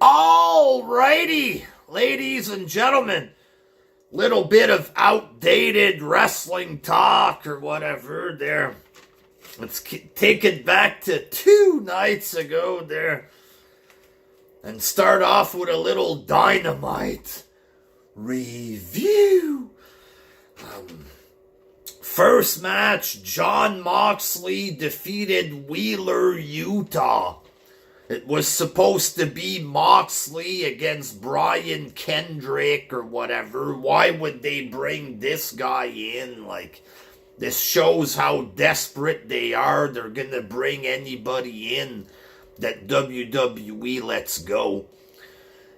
Alrighty, ladies and gentlemen, little bit of outdated wrestling talk or whatever there. Let's take it back to 2 nights ago there and start off with a little Dynamite review. First match, Jon Moxley defeated Wheeler Yuta. It was supposed to be Moxley against Brian Kendrick or whatever. Why would they bring this guy in? Like, this shows how desperate they are. They're gonna bring anybody in that WWE lets go.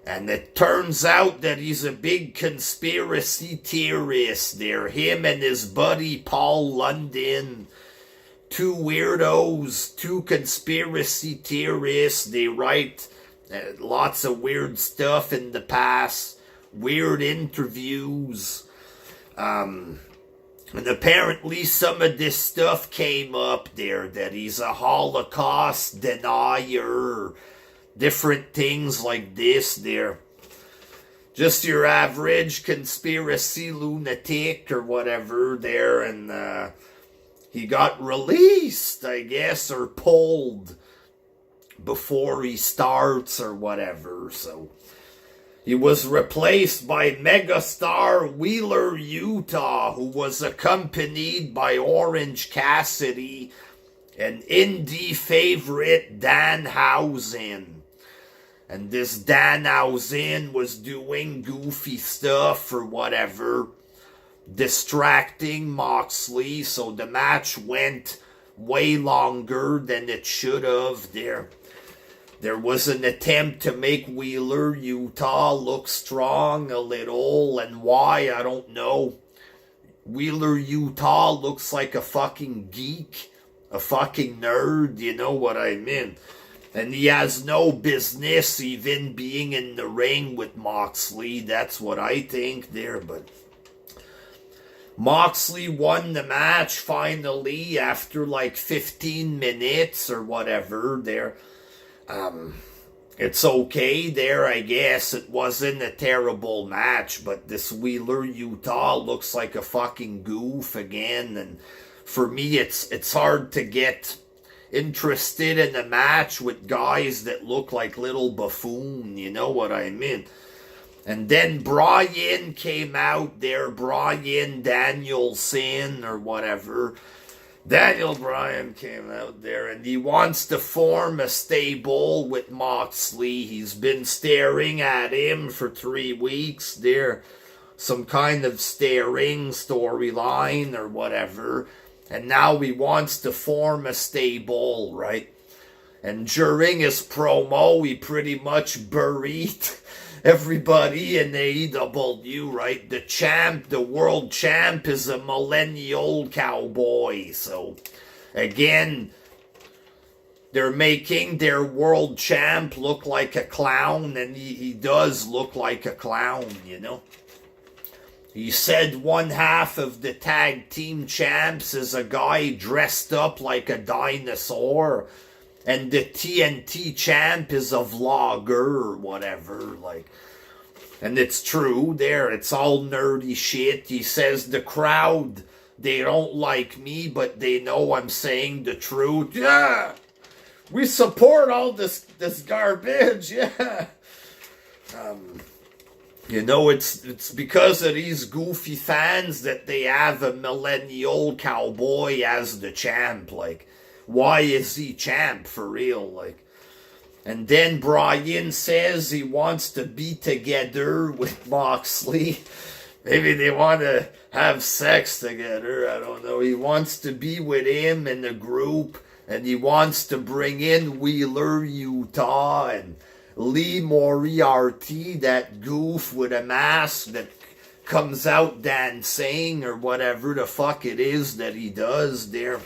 And it turns out that he's a big conspiracy theorist there. Him and his buddy Paul London. 2 weirdos, 2 conspiracy theorists. They write lots of weird stuff in the past. Weird interviews. And apparently some of this stuff came up there. That he's a Holocaust denier. Different things like this there. Just your average conspiracy lunatic or whatever there. And he got released, I guess, or pulled before he starts or whatever. So he was replaced by megastar Wheeler Yuta, who was accompanied by Orange Cassidy and indie favorite Danhausen. And this Danhausen was doing goofy stuff or whatever, distracting Moxley, so the match went way longer than it should have. There was an attempt to make Wheeler Yuta look strong a little, and why, I don't know. Wheeler Yuta looks like a fucking geek, a fucking nerd, you know what I mean? And he has no business even being in the ring with Moxley. That's what I think there, but Moxley won the match finally after like 15 minutes or whatever there. It's okay there, I guess. It wasn't a terrible match, but this Wheeler Yuta looks like a fucking goof again. And for me, it's hard to get interested in a match with guys that look like little buffoon, you know what I mean? And then Brian came out there, Brian Danielson or whatever. Daniel Bryan came out there and he wants to form a stable with Moxley. He's been staring at him for 3 weeks there. Some kind of staring storyline or whatever. And now he wants to form a stable, right? And during his promo, he pretty much buried everybody in AEW, right? The champ, the world champ, is a millennial cowboy. So, again, they're making their world champ look like a clown, and he does look like a clown, you know? He said one half of the tag team champs is a guy dressed up like a dinosaur, and the TNT champ is a vlogger or whatever, like. And it's true there, it's all nerdy shit. He says the crowd, they don't like me, but they know I'm saying the truth. Yeah, we support all this garbage, yeah. You know, it's because of these goofy fans that they have a millennial cowboy as the champ. Like, why is he champ for real? Like, and then Brian says he wants to be together with Moxley. Maybe they want to have sex together. I don't know. He wants to be with him in the group, and he wants to bring in Wheeler Yuta and Lee Moriarty, that goof with a mask that comes out dancing or whatever the fuck it is that he does there.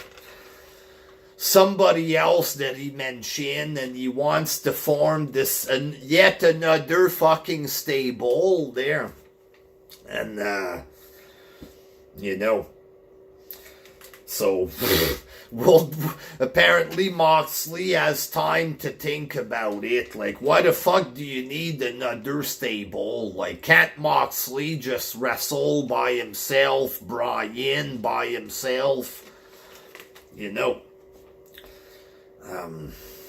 Somebody else that he mentioned, and he wants to form this yet another fucking stable there. And, you know, so Well, apparently Moxley has time to think about it. Like, why the fuck do you need another stable? Like, can't Moxley just wrestle by himself, Bryan by himself? You know.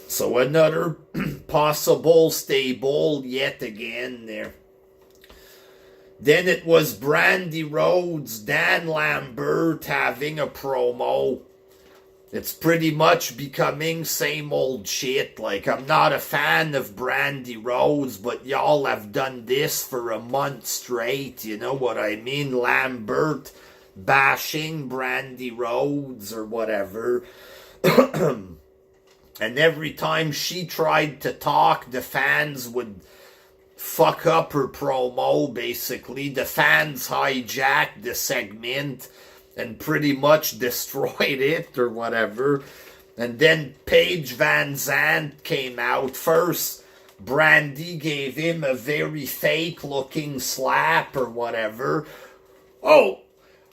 So another possible stable yet again there. Then it was Brandy Rhodes, Dan Lambert having a promo. It's pretty much becoming same old shit. Like, I'm not a fan of Brandy Rhodes, but y'all have done this for a month straight. You know what I mean? Lambert bashing Brandy Rhodes or whatever. And every time she tried to talk, the fans would fuck up her promo, basically. The fans hijacked the segment and pretty much destroyed it or whatever. And then Paige Van Zandt came out first. Brandy gave him a very fake looking slap or whatever. Oh,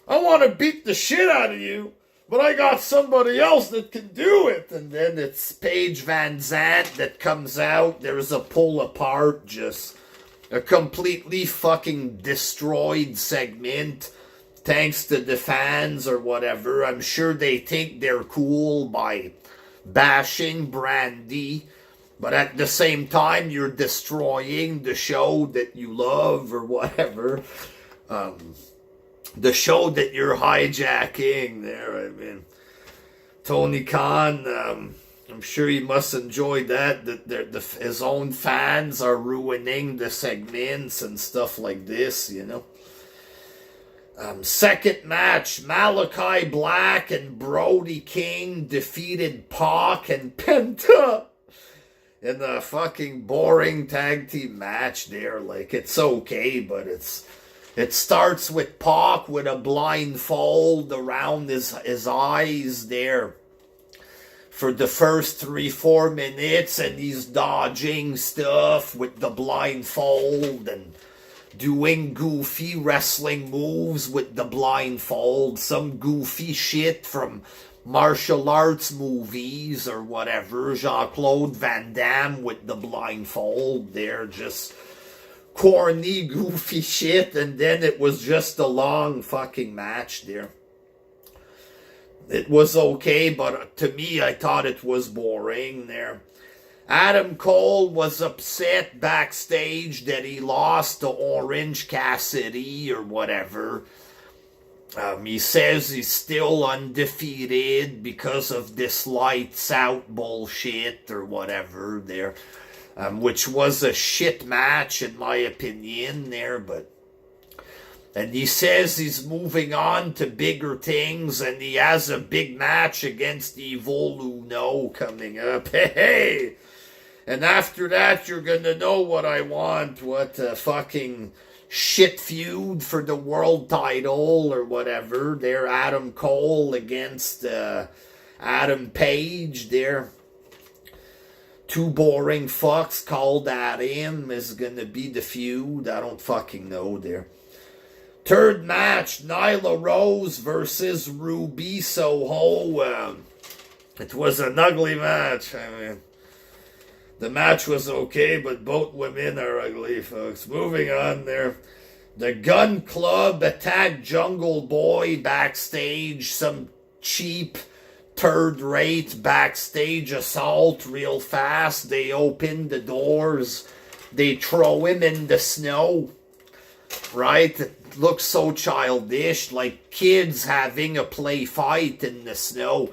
I want to beat the shit out of you, but I got somebody else that can do it. And then it's Paige Van Zandt that comes out. There's a pull apart, just a completely fucking destroyed segment. Thanks to the fans or whatever. I'm sure they think they're cool by bashing Brandy. But at the same time, you're destroying the show that you love or whatever. The show that you're hijacking there. I mean, Tony Khan, I'm sure he must enjoy that his own fans are ruining the segments and stuff like this, you know. Second match, Malachi Black and Brody King defeated Pac and Penta in a fucking boring tag team match there. Like, it's okay, but it starts with Pac with a blindfold around his eyes there for the first 3-4 minutes, and he's dodging stuff with the blindfold and doing goofy wrestling moves with the blindfold, some goofy shit from martial arts movies or whatever. Jean-Claude Van Damme with the blindfold there, just corny, goofy shit, and then it was just a long fucking match there. It was okay, but to me, I thought it was boring there. Adam Cole was upset backstage that he lost to Orange Cassidy or whatever. He says he's still undefeated because of this lights out bullshit or whatever there. Which was a shit match in my opinion there, but... And he says he's moving on to bigger things, and he has a big match against Evil Uno coming up. Hey! And after that, you're gonna know what I want. What a fucking shit feud for the world title or whatever. There, Adam Cole against Adam Page there. Two boring fucks called at him is gonna be the feud. I don't fucking know there. Third match, Nyla Rose versus Ruby Soho. It was an ugly match. I mean, the match was okay, but both women are ugly, folks. Moving on there. The Gun Club attacked Jungle Boy backstage. Some cheap, third-rate backstage assault real fast. They open the doors. They throw him in the snow. Right? It looks so childish. Like kids having a play fight in the snow.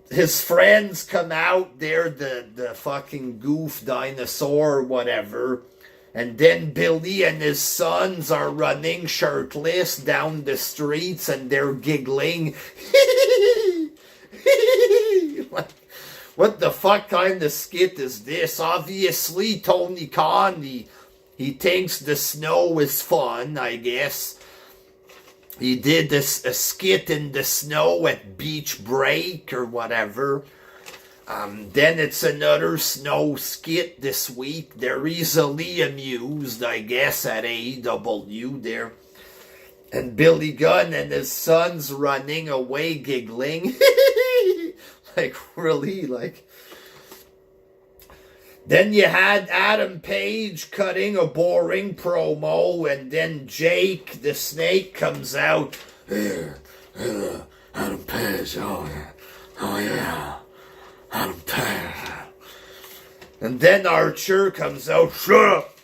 His friends come out there, the fucking goof dinosaur or whatever, and then Billy and his sons are running shirtless down the streets and they're giggling. What the fuck kind of skit is this? Obviously, Tony Khan, he thinks the snow is fun, I guess. He did a skit in the snow at Beach Break or whatever. Then it's another snow skit this week. They're easily amused, I guess, at AEW there. And Billy Gunn and his sons running away giggling. Like, really? Like... Then you had Adam Page cutting a boring promo, and then Jake the Snake comes out. Adam Page, oh yeah, Adam Page. And then Archer comes out, shut up.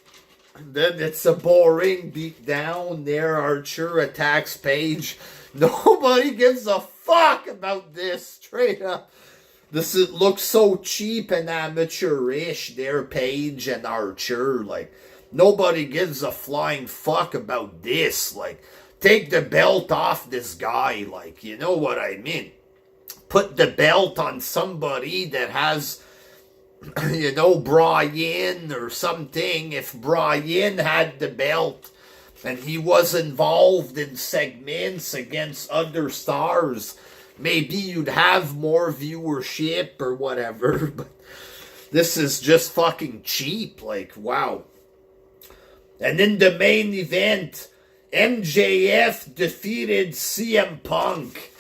And then it's a boring beat down there. Archer attacks Page. Nobody gives a fuck about this, straight up. It looks so cheap and amateurish there, Page and Archer. Like, nobody gives a flying fuck about this. Like, take the belt off this guy. Like, you know what I mean? Put the belt on somebody that has, you know, Bryan or something. If Bryan had the belt and he was involved in segments against other stars, maybe you'd have more viewership or whatever, but this is just fucking cheap. Like, wow. And in the main event, MJF defeated CM Punk.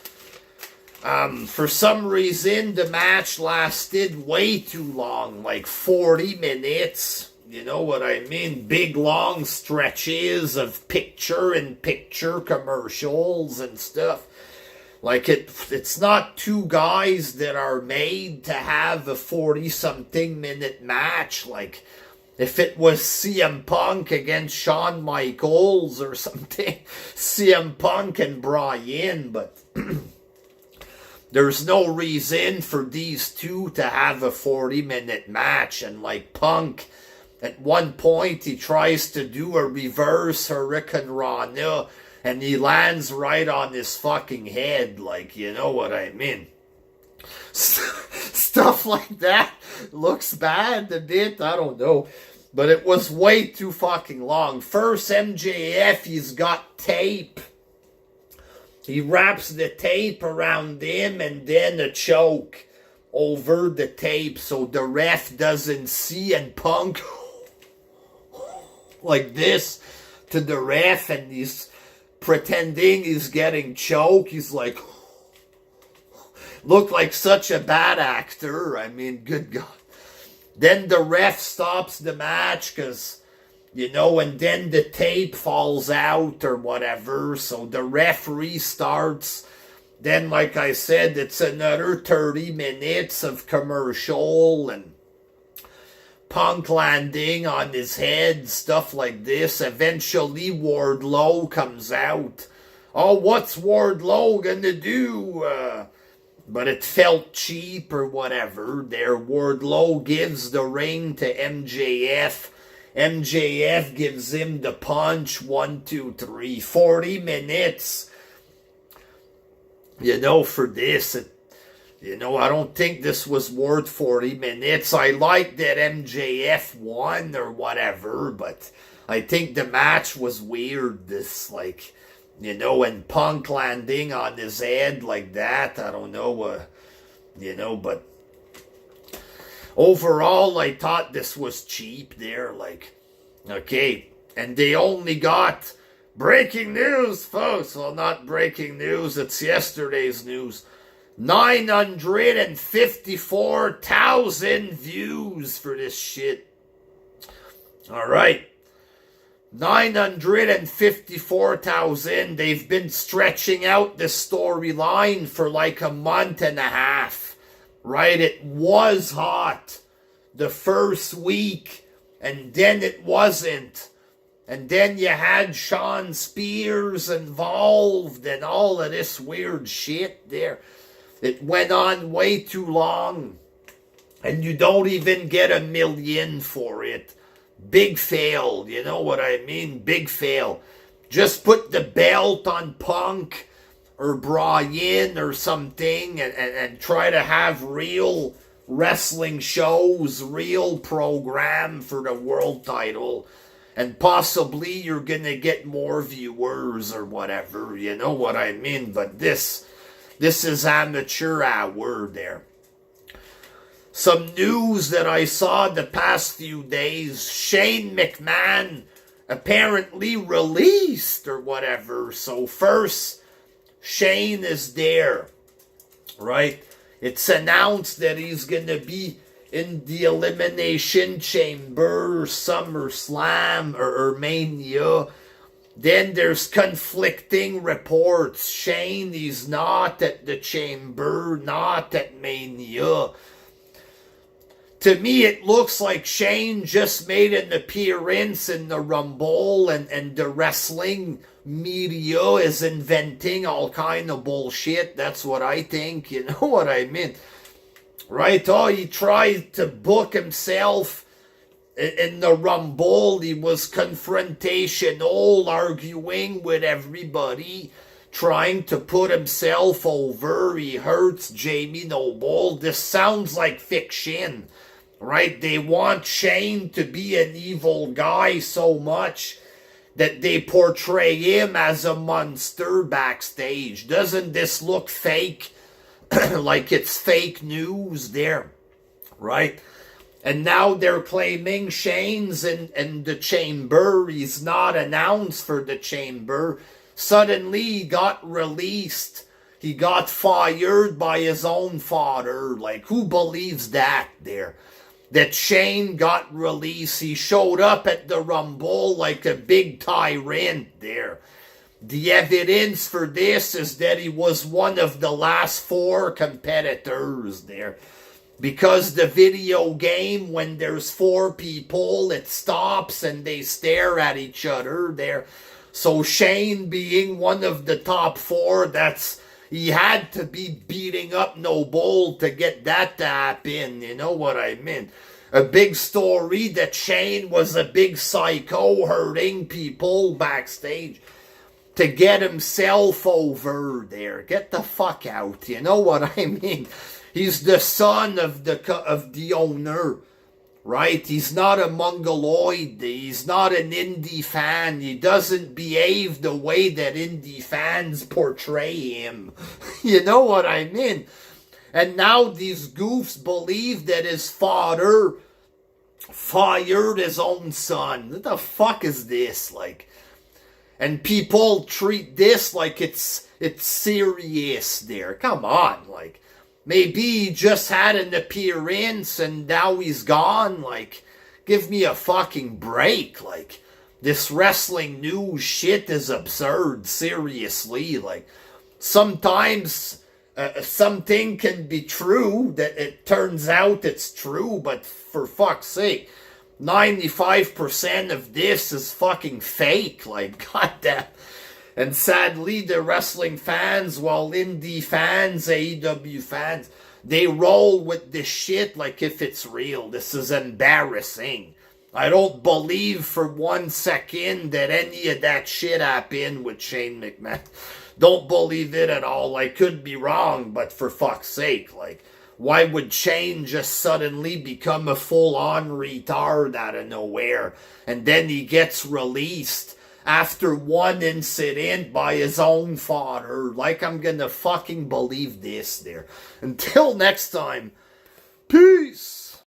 For some reason, the match lasted way too long, like 40 minutes. You know what I mean? Big long stretches of picture-in-picture commercials and stuff. Like, it's not two guys that are made to have a 40-something minute match. Like, if it was CM Punk against Shawn Michaels or something, CM Punk and Bryan, but there's no reason for these two to have a 40-minute match. And like Punk, at one point, he tries to do a reverse Hurricane Rana, and he lands right on his fucking head, like, you know what I mean? Stuff like that looks bad a bit, I don't know. But it was way too fucking long. First, MJF, he's got tape. He wraps the tape around him and then a choke over the tape so the ref doesn't see, and Punk like this to the ref, and he's pretending he's getting choked. He's like, looked like such a bad actor. I mean, good God. Then the ref stops the match because, you know, and then the tape falls out or whatever. So the ref restarts. Then, like I said, it's another 30 minutes of commercial and Punk landing on his head, stuff like this. Eventually, Wardlow comes out. Oh, what's Wardlow gonna do? But it felt cheap or whatever. There, Wardlow gives the ring to MJF. MJF gives him the punch. 1, 2, 3. 40 minutes. You know, for this, I don't think this was worth 40 minutes. I like that MJF won or whatever, but I think the match was weird. This, like, you know, and Punk landing on his head like that, I don't know, but overall, I thought this was cheap there, like, okay, and they only got breaking news, folks. Well, not breaking news, it's yesterday's news. 954,000 views for this shit. All right. 954,000. They've been stretching out this storyline for like a month and a half. Right? It was hot the first week, and then it wasn't. And then you had Sean Spears involved and all of this weird shit there. It went on way too long. And you don't even get 1 million for it. Big fail, you know what I mean? Big fail. Just put the belt on Punk or Bryan or something and try to have real wrestling shows, real program for the world title. And possibly you're gonna get more viewers or whatever, you know what I mean? But this is amateur hour there. Some news that I saw the past few days. Shane McMahon apparently released or whatever. So first, Shane is there, right? It's announced that he's going to be in the Elimination Chamber, SummerSlam, or Mania. Then there's conflicting reports. Shane, he's not at the Chamber, not at Mania. To me, it looks like Shane just made an appearance in the Rumble, and the wrestling media is inventing all kind of bullshit. That's what I think. You know what I mean? Right? Oh, he tried to book himself in the Rumble. He was confrontational, arguing with everybody, trying to put himself over. He hurts Jamie Noble. This sounds like fiction, right? They want Shane to be an evil guy so much that they portray him as a monster backstage. Doesn't this look fake? Like it's fake news there, right? And now they're claiming Shane's in the Chamber. He's not announced for the Chamber. Suddenly he got released. He got fired by his own father. Like, who believes that there? That Shane got released. He showed up at the Rumble like a big tyrant there. The evidence for this is that he was one of the last 4 competitors there. Because the video game, when there's 4 people, it stops and they stare at each other there. So Shane being one of the top 4, he had to be beating up Noble to get that to happen. You know what I mean? A big story that Shane was a big psycho hurting people backstage to get himself over there. Get the fuck out. You know what I mean? He's the son of the owner, right? He's not a mongoloid. He's not an indie fan. He doesn't behave the way that indie fans portray him. You know what I mean? And now these goofs believe that his father fired his own son. What the fuck is this? Like, and people treat this like it's serious there. Come on, like, maybe he just had an appearance and now he's gone. Like, give me a fucking break. Like, this wrestling news shit is absurd. Seriously, like, sometimes something can be true, that it turns out it's true, but for fuck's sake, 95% of this is fucking fake. Like, goddamn. And sadly, the wrestling fans, well, indie fans, AEW fans, they roll with this shit like if it's real. This is embarrassing. I don't believe for 1 second that any of that shit happened with Shane McMahon. Don't believe it at all. I could be wrong, but for fuck's sake, like, why would Shane just suddenly become a full-on retard out of nowhere? And then he gets released after one incident by his own father. Like, I'm gonna fucking believe this there. Until next time, peace!